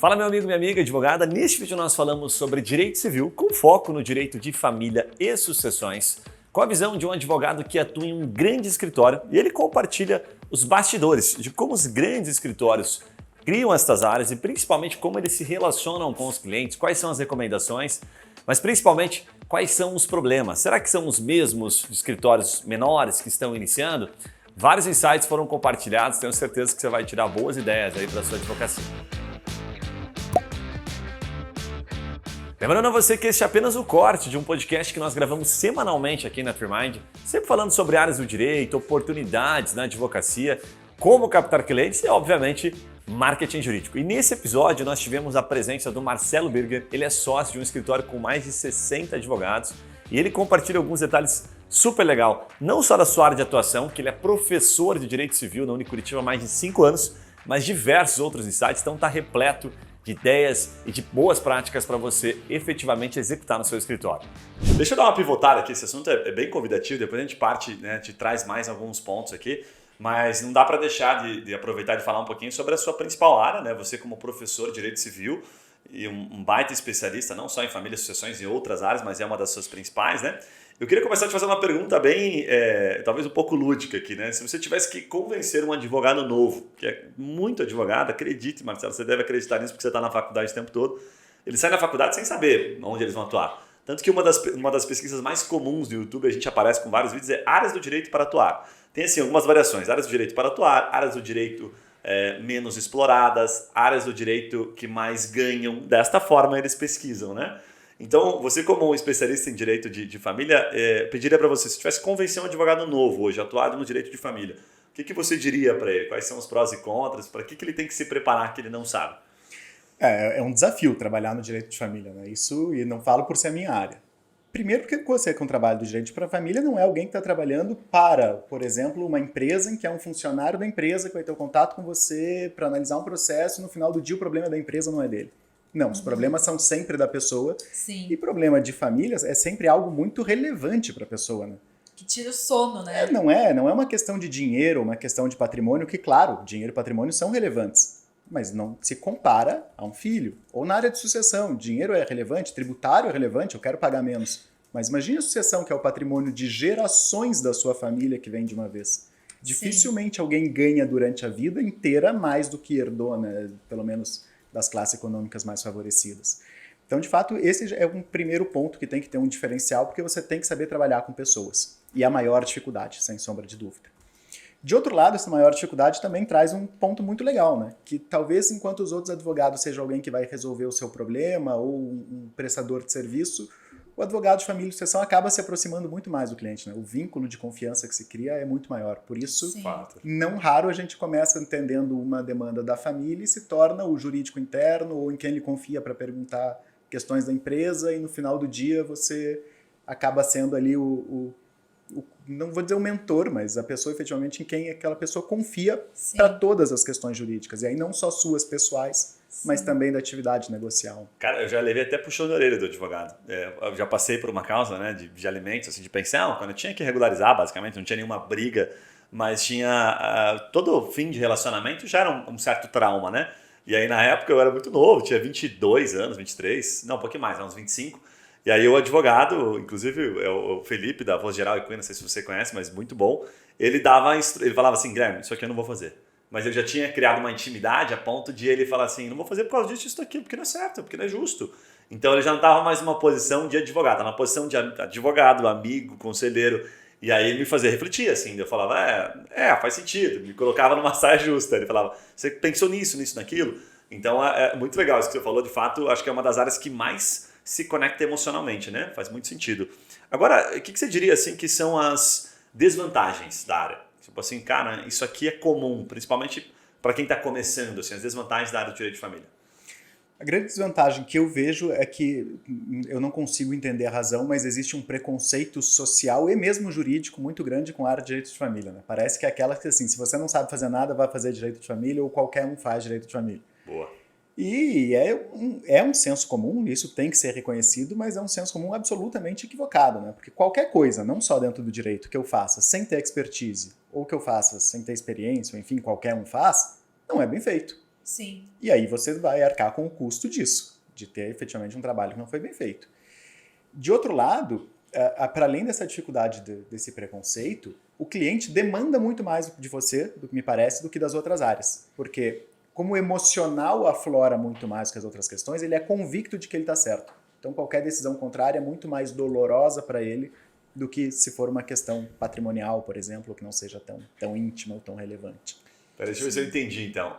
Fala meu amigo, minha amiga advogada, neste vídeo nós falamos sobre direito civil com foco no direito de família e sucessões, com a visão de um advogado que atua em um grande escritório e ele compartilha os bastidores de como os grandes escritórios criam estas áreas e principalmente como eles se relacionam com os clientes, quais são as recomendações, mas principalmente quais são os problemas. Será que são os mesmos escritórios menores que estão iniciando? Vários insights foram compartilhados, tenho certeza que você vai tirar boas ideias aí para a sua advocacia. Lembrando a você que este é apenas o corte de um podcast que nós gravamos semanalmente aqui na Freemind, sempre falando sobre áreas do direito, oportunidades na advocacia, como captar clientes e, obviamente, marketing jurídico. E nesse episódio nós tivemos a presença do Marcelo Birger, ele é sócio de um escritório com mais de 60 advogados e ele compartilha alguns detalhes super legal, não só da sua área de atuação, que ele é professor de Direito Civil na Unicuritiba há mais de 5 anos, mas diversos outros insights, então está repleto de ideias e de boas práticas para você efetivamente executar no seu escritório. Deixa eu dar uma pivotada aqui, esse assunto é bem convidativo, depois a gente parte, te traz mais alguns pontos aqui, mas não dá para deixar de aproveitar de falar um pouquinho sobre a sua principal área, né? Você como professor de Direito Civil e um baita especialista, não só em família e sucessões e outras áreas, mas é uma das suas principais, né? Eu queria começar a te fazer uma pergunta bem, talvez um pouco lúdica aqui, né? Se você tivesse que convencer um advogado novo, que é muito advogado, acredite, Marcelo, você deve acreditar nisso porque você está na faculdade o tempo todo, ele sai da faculdade sem saber onde eles vão atuar. Tanto que uma das pesquisas mais comuns do YouTube, a gente aparece com vários vídeos, é áreas do direito para atuar. Tem assim algumas variações, áreas do direito para atuar, áreas do direito menos exploradas, áreas do direito que mais ganham, desta forma eles pesquisam, né? Então, você como um especialista em direito de família, pediria para você, se tivesse que convencer um advogado novo hoje, atuado no direito de família, o que você diria para ele? Quais são os prós e contras? Para que ele tem que se preparar que ele não sabe? É um desafio trabalhar no direito de família, né? Isso, e não falo por ser a minha área. Primeiro porque você com o trabalho do direito para a família não é alguém que está trabalhando para, por exemplo, uma empresa em que é um funcionário da empresa que vai ter um contato com você para analisar um processo e no final do dia o problema da empresa não é dele. Não, os problemas são sempre da pessoa. Sim. E problema de famílias é sempre algo muito relevante para a pessoa, né? Que tira o sono, né? Não é uma questão de dinheiro, uma questão de patrimônio, que claro, dinheiro e patrimônio são relevantes, mas não se compara a um filho. Ou na área de sucessão, dinheiro é relevante, tributário é relevante, eu quero pagar menos. Mas imagine a sucessão, que é o patrimônio de gerações da sua família que vem de uma vez. Dificilmente alguém ganha durante a vida inteira mais do que herdou, né? Pelo menos das classes econômicas mais favorecidas. Então, de fato, esse é um primeiro ponto que tem que ter um diferencial, porque você tem que saber trabalhar com pessoas. E a maior dificuldade, sem sombra de dúvida. De outro lado, essa maior dificuldade também traz um ponto muito legal, né? Que talvez, enquanto os outros advogados sejam alguém que vai resolver o seu problema ou um prestador de serviço, o advogado de família e sucessão acaba se aproximando muito mais do cliente, né? O vínculo de confiança que se cria é muito maior. Por isso, Sim. não raro a gente começa entendendo uma demanda da família e se torna o jurídico interno ou em quem ele confia para perguntar questões da empresa e no final do dia você acaba sendo ali não vou dizer o mentor, mas a pessoa efetivamente em quem aquela pessoa confia para todas as questões jurídicas. E aí não só suas pessoais, mas também da atividade negocial. Cara, eu já levei até puxão de orelha do advogado. Eu já passei por uma causa, né, de alimentos, assim, de pensão, quando eu tinha que regularizar, basicamente, não tinha nenhuma briga, mas tinha todo fim de relacionamento já era um certo trauma, né? E aí na época eu era muito novo, tinha 22 anos, 23, não, um pouquinho mais, uns 25. E aí o advogado, inclusive é o Felipe da Voz Geral Equina, não sei se você conhece, mas muito bom, ele falava assim, Guilherme, isso aqui eu não vou fazer. Mas ele já tinha criado uma intimidade a ponto de ele falar assim, não vou fazer por causa disso, isso aqui, porque não é certo, porque não é justo. Então ele já não estava mais numa posição de advogado, estava numa posição de advogado, amigo, conselheiro. E aí ele me fazia refletir, assim, eu falava, faz sentido, me colocava numa saia justa. Ele falava, você pensou nisso, naquilo? Então é muito legal isso que você falou, de fato, acho que é uma das áreas que mais se conecta emocionalmente, né? Faz muito sentido. Agora, o que você diria, assim, que são as desvantagens da área? Tipo assim, cara, isso aqui é comum, principalmente para quem está começando, assim, as desvantagens da área do direito de família. A grande desvantagem que eu vejo é que eu não consigo entender a razão, mas existe um preconceito social e mesmo jurídico muito grande com a área de direito de família, né? Parece que é aquela que, assim, se você não sabe fazer nada, vai fazer direito de família ou qualquer um faz direito de família. Boa. E é um senso comum, isso tem que ser reconhecido, mas é um senso comum absolutamente equivocado, né? Porque qualquer coisa, não só dentro do direito, que eu faça sem ter expertise, ou que eu faça sem ter experiência, ou enfim, qualquer um faz, não é bem feito. Sim. E aí você vai arcar com o custo disso, de ter efetivamente um trabalho que não foi bem feito. De outro lado, para além dessa dificuldade desse preconceito, o cliente demanda muito mais de você, do que me parece, do que das outras áreas. Porque como o emocional aflora muito mais que as outras questões, ele é convicto de que ele está certo. Então qualquer decisão contrária é muito mais dolorosa para ele do que se for uma questão patrimonial, por exemplo, que não seja tão íntima ou tão relevante. Peraí, deixa eu ver se eu entendi, então.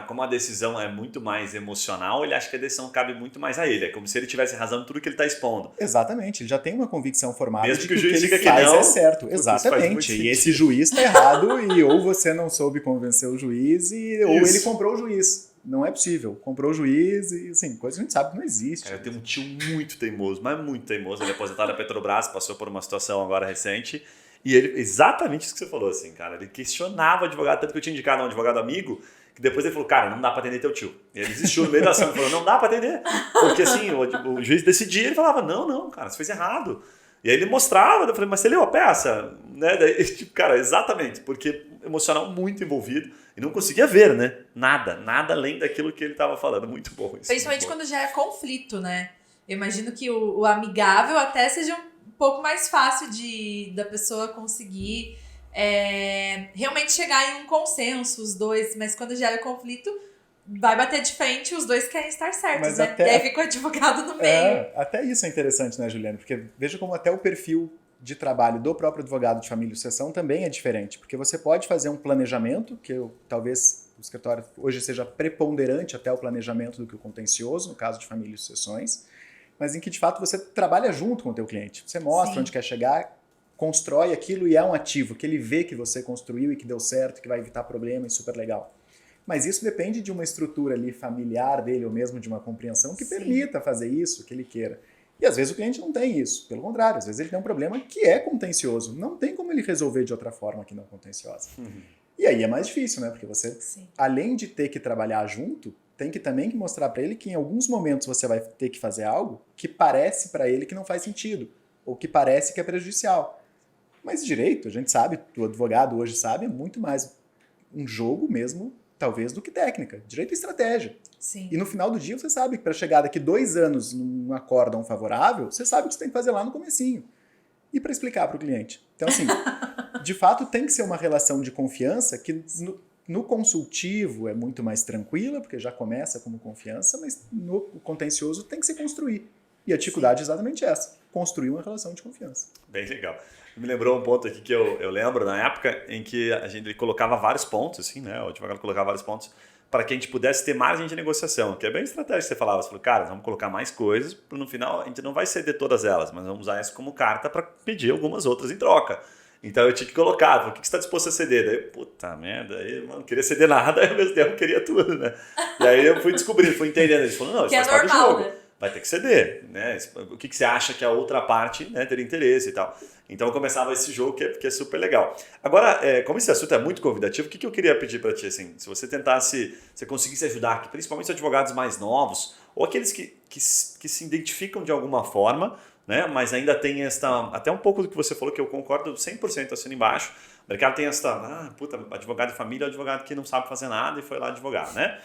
Como a decisão é muito mais emocional, ele acha que a decisão cabe muito mais a ele. É como se ele tivesse razão em tudo que ele está expondo. Exatamente, ele já tem uma convicção formada Mesmo de que o que o juiz que ele diga que faz não, é certo. putz, isso faz muito Exatamente, e sentido. esse juiz está errado e ou você não soube convencer o juiz ou Isso. ele comprou o juiz. Não é possível. Comprou o juiz e, assim, coisa que a gente sabe que não existe. Cara, eu tenho um tio muito teimoso, mas muito teimoso. Ele é aposentado da Petrobras, passou por uma situação agora recente. E ele, exatamente isso que você falou, assim, cara. Ele questionava o advogado, tanto que eu tinha indicado a um advogado amigo, que depois ele falou, cara, não dá pra atender teu tio. E ele desistiu no meio da ação, ele falou, não dá pra atender. Porque assim, o juiz decidia, ele falava, não, cara, você fez errado. E aí ele mostrava, eu falei, mas você leu a peça? Né? Daí, tipo, cara, exatamente, porque emocional muito envolvido e não conseguia ver, né? Nada além daquilo que ele estava falando. Muito bom isso. Principalmente quando já é conflito, né? Eu imagino que o amigável até seja um pouco mais fácil da pessoa conseguir realmente chegar em um consenso, os dois, mas quando gera conflito, vai bater de frente, os dois querem estar certos, Mas né? até- E aí fica o advogado no meio. Até isso é interessante, né, Juliana? Porque veja como até o perfil de trabalho do próprio advogado de família e sucessão também é diferente. Porque você pode fazer um planejamento, talvez o escritório hoje seja preponderante até o planejamento do que o contencioso, no caso de família e sucessões, mas em que de fato você trabalha junto com o teu cliente. Você mostra Sim. onde quer chegar, constrói aquilo e é um ativo que ele vê que você construiu e que deu certo, que vai evitar problema e super legal. Mas isso depende de uma estrutura ali familiar dele ou mesmo de uma compreensão que Sim. permita fazer isso, que ele queira. E às vezes o cliente não tem isso. Pelo contrário, às vezes ele tem um problema que é contencioso. Não tem como ele resolver de outra forma que não contenciosa. E aí é mais difícil, né? Porque você, Sim. além de ter que trabalhar junto, tem que também mostrar para ele que em alguns momentos você vai ter que fazer algo que parece para ele que não faz sentido. Ou que parece que é prejudicial. Mas direito, a gente sabe, o advogado hoje sabe, é muito mais um jogo mesmo, talvez, do que técnica. Direito é estratégia. Sim. E no final do dia você sabe que para chegar daqui 2 anos num acórdão favorável, você sabe o que você tem que fazer lá no comecinho. E para explicar para o cliente. Então, assim, de fato tem que ser uma relação de confiança que no consultivo é muito mais tranquila, porque já começa como confiança, mas no contencioso tem que se construir. E a dificuldade é exatamente essa, construir uma relação de confiança. Bem legal. Me lembrou um ponto aqui que eu lembro na época em que a gente colocava vários pontos, assim, né? O advogado colocava vários pontos para que a gente pudesse ter margem de negociação, que é bem estratégia que você falava. Você falou, cara, vamos colocar mais coisas, para no final a gente não vai ceder todas elas, mas vamos usar isso como carta para pedir algumas outras em troca. Então eu tinha que colocar, falei, o que você está disposto a ceder? Daí, puta merda, aí, mano, não queria ceder nada, aí ao mesmo tempo queria tudo, né? E aí eu fui descobrindo, fui entendendo. Eles falaram, não, isso Que é faz parte do normal, jogo. né? Vai ter que ceder, né? O que você acha que a outra parte, né, teria interesse e tal. Então eu começava esse jogo que é super legal. Agora, como esse assunto é muito convidativo, o que eu queria pedir para ti? Assim, se você tentasse, se conseguisse ajudar aqui, principalmente os advogados mais novos, ou aqueles que se identificam de alguma forma, né, mas ainda tem até um pouco do que você falou, que eu concordo 100% assim embaixo. O mercado tem advogado de família é o advogado que não sabe fazer nada e foi lá advogar, né?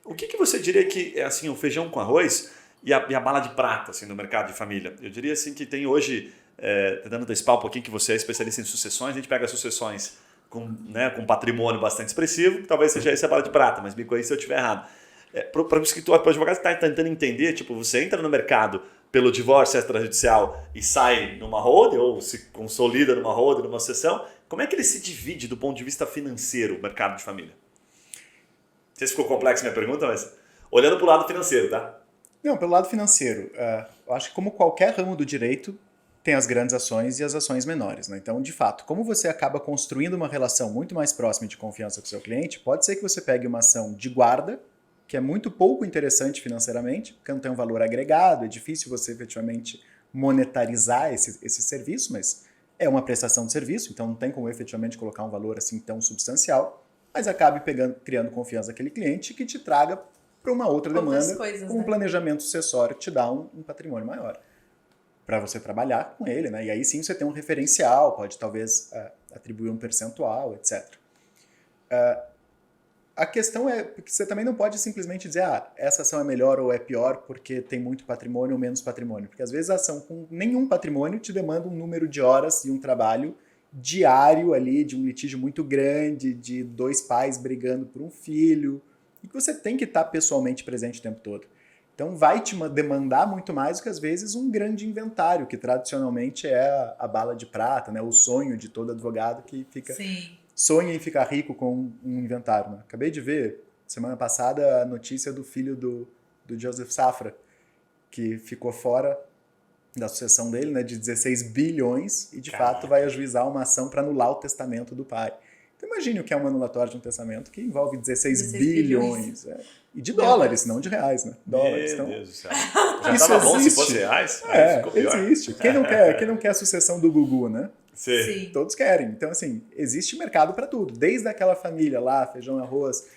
O que você diria que é assim, o feijão com arroz e a bala de prata assim, no mercado de família? Eu diria assim que tem hoje, tentando antecipar um pouquinho que você é especialista em sucessões, a gente pega sucessões com patrimônio bastante expressivo, talvez seja essa a bala de prata, mas me corrija se eu estiver errado. Para o escritório, para o advogado que está tentando entender, tipo, você entra no mercado pelo divórcio extrajudicial e sai numa holding, ou se consolida numa holding, numa sucessão, como é que ele se divide do ponto de vista financeiro, o mercado de família? Não sei se ficou complexa a minha pergunta, mas olhando para o lado financeiro, tá? Não, pelo lado financeiro, eu acho que como qualquer ramo do direito, tem as grandes ações e as ações menores, né? Então, de fato, como você acaba construindo uma relação muito mais próxima de confiança com o seu cliente, pode ser que você pegue uma ação de guarda, que é muito pouco interessante financeiramente, porque não tem um valor agregado, é difícil você efetivamente monetarizar esse serviço, mas é uma prestação de serviço, então não tem como efetivamente colocar um valor assim tão substancial, mas acabe criando confiança naquele cliente que te traga para uma outra demanda com um planejamento sucessório que te dá um patrimônio maior para você trabalhar com ele, né? E aí sim você tem um referencial, pode talvez atribuir um percentual, etc. A questão é porque você também não pode simplesmente dizer essa ação é melhor ou é pior porque tem muito patrimônio ou menos patrimônio. Porque às vezes a ação com nenhum patrimônio te demanda um número de horas e um trabalho diário ali, de um litígio muito grande, de 2 pais brigando por um filho, e que você tem que estar pessoalmente presente o tempo todo. Então vai te demandar muito mais do que às vezes um grande inventário, que tradicionalmente é a bala de prata, né? O sonho de todo advogado que fica... Sim. sonha em ficar rico com um inventário. Né? Acabei de ver, semana passada, a notícia do filho do Joseph Safra, que ficou fora da sucessão dele, né, de 16 bilhões, e de fato vai ajuizar uma ação para anular o testamento do pai. Então imagine o que é um anulatório de um testamento que envolve 16 bilhões. E de dólares, não de reais, né? Dólares. Meu Então, Deus do céu. Já isso tava bom se existe. fosse reais? Aí ficou pior. Existe. Quem não quer a sucessão do Gugu, né? Sim. Todos querem. Então, assim, existe mercado para tudo. Desde aquela família lá, feijão e arroz,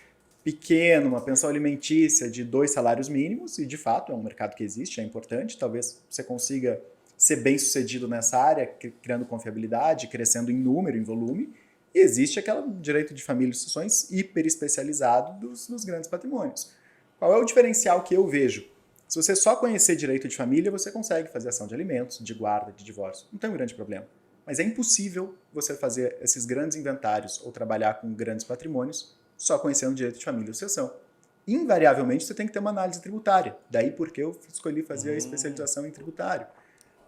pequeno, uma pensão alimentícia de 2 salários mínimos, e de fato é um mercado que existe, é importante. Talvez você consiga ser bem sucedido nessa área, criando confiabilidade, crescendo em número, em volume. E existe aquele direito de família e sucessões hiper especializado dos grandes patrimônios. Qual é o diferencial que eu vejo? Se você só conhecer direito de família, você consegue fazer ação de alimentos, de guarda, de divórcio. Não tem um grande problema. Mas é impossível você fazer esses grandes inventários ou trabalhar com grandes patrimônios só conhecendo direito de família e sucessão. Invariavelmente, você tem que ter uma análise tributária. Daí porque eu escolhi fazer a especialização em tributário.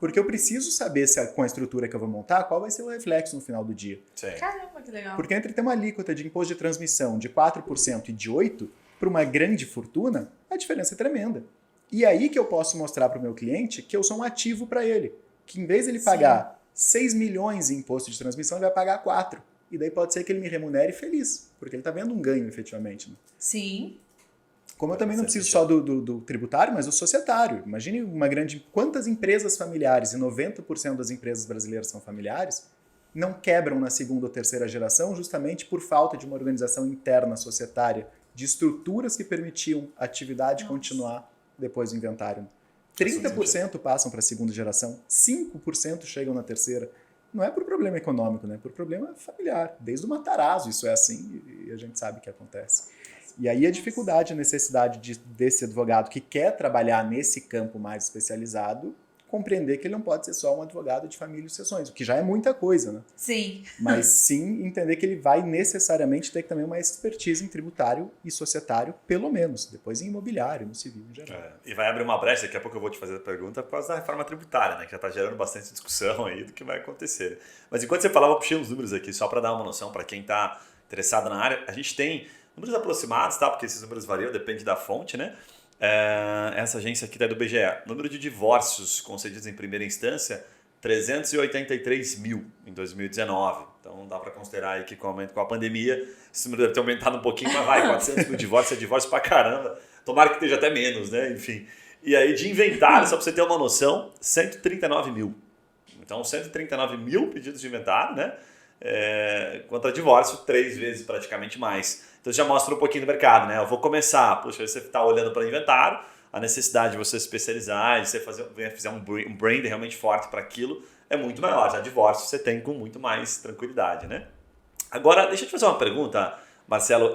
Porque eu preciso saber se com a estrutura que eu vou montar, qual vai ser o reflexo no final do dia. Sim. Caramba, que legal. Porque entre ter uma alíquota de imposto de transmissão de 4% e de 8% para uma grande fortuna, a diferença é tremenda. E aí que eu posso mostrar para o meu cliente que eu sou um ativo para ele. Que em vez de ele pagar 6 milhões em imposto de transmissão, ele vai pagar 4. E daí pode ser que ele me remunere feliz, porque ele está vendo um ganho efetivamente. Né? Sim. Como eu também não preciso só do tributário, mas do societário. Imagine quantas empresas familiares, e 90% das empresas brasileiras são familiares, não quebram na segunda ou terceira geração justamente por falta de uma organização interna societária, de estruturas que permitiam a atividade continuar depois do inventário. 30% passam para a segunda geração, 5% chegam na terceira. Não é por problema econômico, né? Por problema familiar. Desde o Matarazzo isso é assim e a gente sabe que acontece. E aí a dificuldade, a necessidade desse advogado que quer trabalhar nesse campo mais especializado, compreender que ele não pode ser só um advogado de família e sucessões, o que já é muita coisa, né? Sim. Mas sim entender que ele vai necessariamente ter também uma expertise em tributário e societário, pelo menos. Depois em imobiliário, no civil em geral. E vai abrir uma brecha, daqui a pouco eu vou te fazer a pergunta, por causa da reforma tributária, né? Que já está gerando bastante discussão aí do que vai acontecer. Mas enquanto você falava, eu puxei uns números aqui, só para dar uma noção para quem está interessado na área. A gente tem números aproximados, tá? Porque esses números variam, depende da fonte, né? Essa agência aqui é do BGE. Número de divórcios concedidos em primeira instância, 383 mil em 2019. Então dá para considerar aí que com a pandemia esse número deve ter aumentado um pouquinho, mas vai, 400 mil divórcios é divórcio pra caramba. Tomara que esteja até menos, né? Enfim. E aí de inventário, só para você ter uma noção, 139 mil. Então 139 mil pedidos de inventário, né? Contra divórcio, 3 vezes praticamente mais. Então já mostra um pouquinho do mercado, né? Eu vou começar, puxa, você está olhando para inventário, a necessidade de você se especializar, de você fizer um brand realmente forte para aquilo é muito maior. Já divórcio você tem com muito mais tranquilidade, né? Agora, deixa eu te fazer uma pergunta, Marcelo.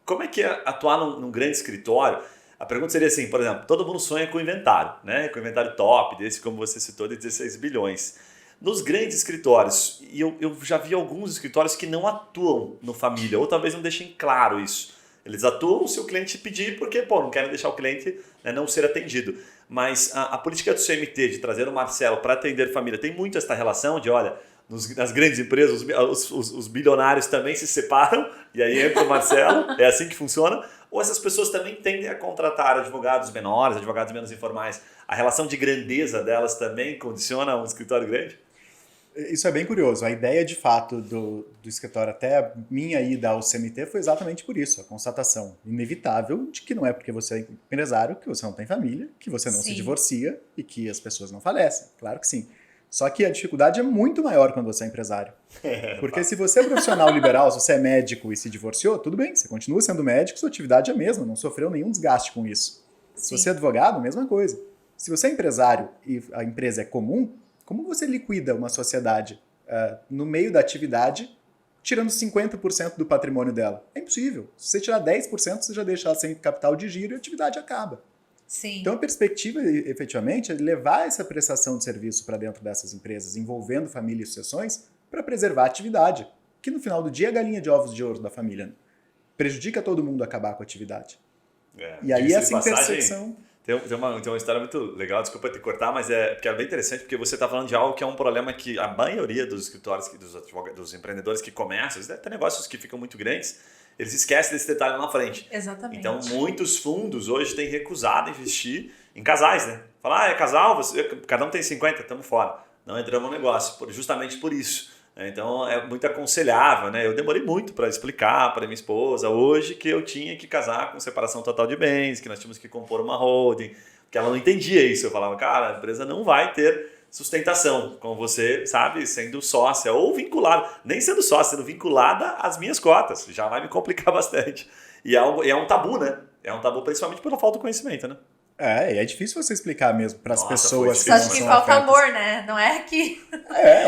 Como é que é atuar num grande escritório? A pergunta seria assim, por exemplo, todo mundo sonha com inventário, né? Com inventário top, desse como você citou, de 16 bilhões. Nos grandes escritórios, e eu já vi alguns escritórios que não atuam no família, ou talvez não deixem claro isso. Eles atuam se o cliente pedir, porque não querem deixar o cliente, né, não ser atendido. Mas a política do CMT de trazer o Marcelo para atender família tem muito essa relação de, olha, nas grandes empresas os bilionários também se separam e aí entra o Marcelo, é assim que funciona? Ou essas pessoas também tendem a contratar advogados menores, advogados menos informais? A relação de grandeza delas também condiciona um escritório grande? Isso é bem curioso. A ideia, de fato, do escritório, até a minha ida ao CMT, foi exatamente por isso. A constatação inevitável de que não é porque você é empresário que você não tem família, que você não se divorcia e que as pessoas não falecem. Claro que sim. Só que a dificuldade é muito maior quando você é empresário. Porque se você é profissional liberal, se você é médico e se divorciou, tudo bem, você continua sendo médico, sua atividade é a mesma, não sofreu nenhum desgaste com isso. Se você é advogado, mesma coisa. Se você é empresário e a empresa é comum, como você liquida uma sociedade no meio da atividade tirando 50% do patrimônio dela. É impossível. Se você tirar 10%, você já deixa ela sem capital de giro e a atividade acaba. Sim. Então a perspectiva, efetivamente, é levar essa prestação de serviço para dentro dessas empresas, envolvendo família e sucessões, para preservar a atividade, que no final do dia é a galinha de ovos de ouro da família. Né? Prejudica todo mundo acabar com a atividade. E aí essa intersecção... Tem uma história muito legal, desculpa te cortar, mas porque é bem interessante, porque você está falando de algo que é um problema que a maioria dos escritórios, dos empreendedores que começam, até negócios que ficam muito grandes, eles esquecem desse detalhe lá na frente. Exatamente. Então, muitos fundos hoje têm recusado investir em casais, né? Falar, é casal, cada um tem 50, estamos fora. Não entramos no negócio, justamente por isso. Então, é muito aconselhável, né? Eu demorei muito para explicar para minha esposa hoje que eu tinha que casar com separação total de bens, que nós tínhamos que compor uma holding, porque ela não entendia isso. Eu falava, cara, a empresa não vai ter sustentação com você, sabe, sendo sócia ou vinculada, nem sendo sócia, sendo vinculada às minhas cotas. Já vai me complicar bastante. E é um tabu, né? É um tabu principalmente pela falta de conhecimento, né? É difícil você explicar mesmo para as pessoas que só não acho que são falta afetas. amor, né? Não é que...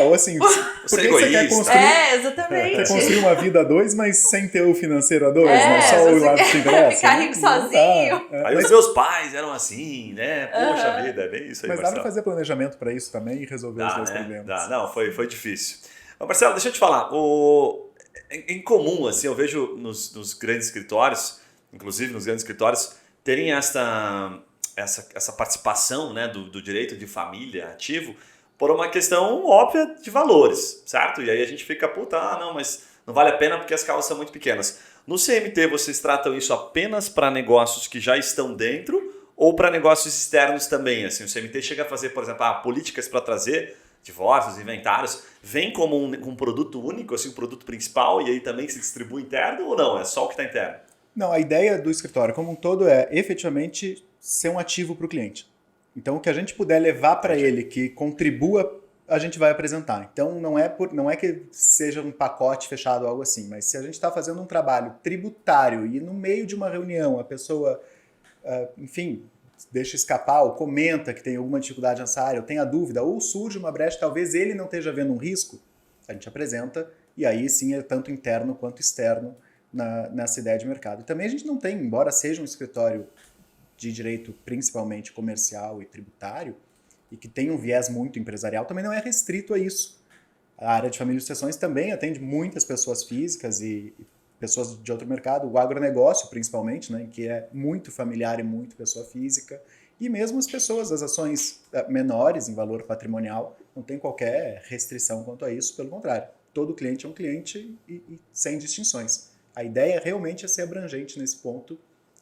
Ou assim, por que você quer construir... exatamente. Quer construir uma vida a dois, mas sem ter o financeiro a dois, né? Só o lado que te interessa. Ficar rico sozinho. Aí os meus pais eram assim, né? Poxa vida, é bem isso aí, Mas dá Marcelo. pra fazer planejamento para isso também e resolver os dois problemas. Dá. Não, foi difícil. Mas, Marcelo, deixa eu te falar. Em comum, assim, eu vejo nos grandes escritórios, inclusive nos grandes escritórios, terem essa participação, né, do direito de família ativo por uma questão óbvia de valores, certo? E aí a gente fica, não, mas não vale a pena porque as causas são muito pequenas. No CMT, vocês tratam isso apenas para negócios que já estão dentro ou para negócios externos também? Assim, o CMT chega a fazer, por exemplo, políticas para trazer divórcios, inventários, vem como um produto único, assim, um produto principal e aí também se distribui interno ou não? É só o que está interno? Não, a ideia do escritório como um todo é efetivamente ser um ativo para o cliente. Então, o que a gente puder levar para ele que contribua, a gente vai apresentar. Então, não é que seja um pacote fechado ou algo assim, mas se a gente está fazendo um trabalho tributário e no meio de uma reunião a pessoa, enfim, deixa escapar ou comenta que tem alguma dificuldade nessa área, ou tem a dúvida, ou surge uma brecha, talvez ele não esteja vendo um risco, a gente apresenta e aí sim é tanto interno quanto externo nessa ideia de mercado. E também a gente não tem, embora seja um escritório de direito principalmente comercial e tributário, e que tem um viés muito empresarial, também não é restrito a isso. A área de família e sucessões também atende muitas pessoas físicas e pessoas de outro mercado, o agronegócio principalmente, né, que é muito familiar e muito pessoa física, e mesmo as pessoas, as ações menores em valor patrimonial, não tem qualquer restrição quanto a isso, pelo contrário. Todo cliente é um cliente e sem distinções. A ideia realmente é ser abrangente nesse ponto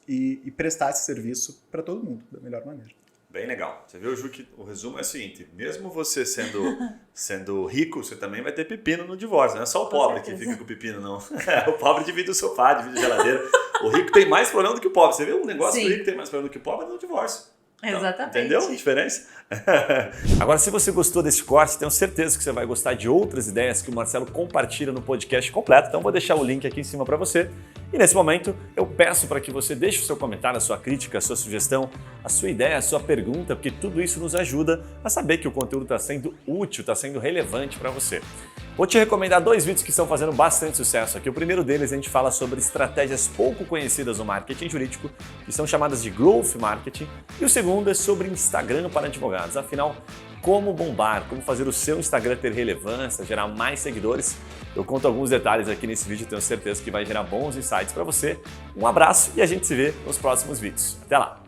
e prestar esse serviço para todo mundo, da melhor maneira. Bem legal. Você viu, Ju, que o resumo é o seguinte, mesmo você sendo rico, você também vai ter pepino no divórcio. Não é só o pobre que fica com pepino, não. O pobre divide o sofá, divide a geladeira. O rico tem mais problema do que o pobre. Você vê um negócio que o rico tem mais problema do que o pobre no divórcio. Então, exatamente. Entendeu a diferença? Agora, se você gostou desse corte, tenho certeza que você vai gostar de outras ideias que o Marcelo compartilha no podcast completo. Então, vou deixar o link aqui em cima para você. E nesse momento, eu peço para que você deixe o seu comentário, a sua crítica, a sua sugestão, a sua ideia, a sua pergunta, porque tudo isso nos ajuda a saber que o conteúdo está sendo útil, está sendo relevante para você. Vou te recomendar 2 vídeos que estão fazendo bastante sucesso aqui. O primeiro deles, a gente fala sobre estratégias pouco conhecidas no marketing jurídico, que são chamadas de Growth Marketing. E o segundo é sobre Instagram para advogados. Afinal, como bombar, como fazer o seu Instagram ter relevância, gerar mais seguidores. Eu conto alguns detalhes aqui nesse vídeo, tenho certeza que vai gerar bons insights para você. Um abraço e a gente se vê nos próximos vídeos. Até lá!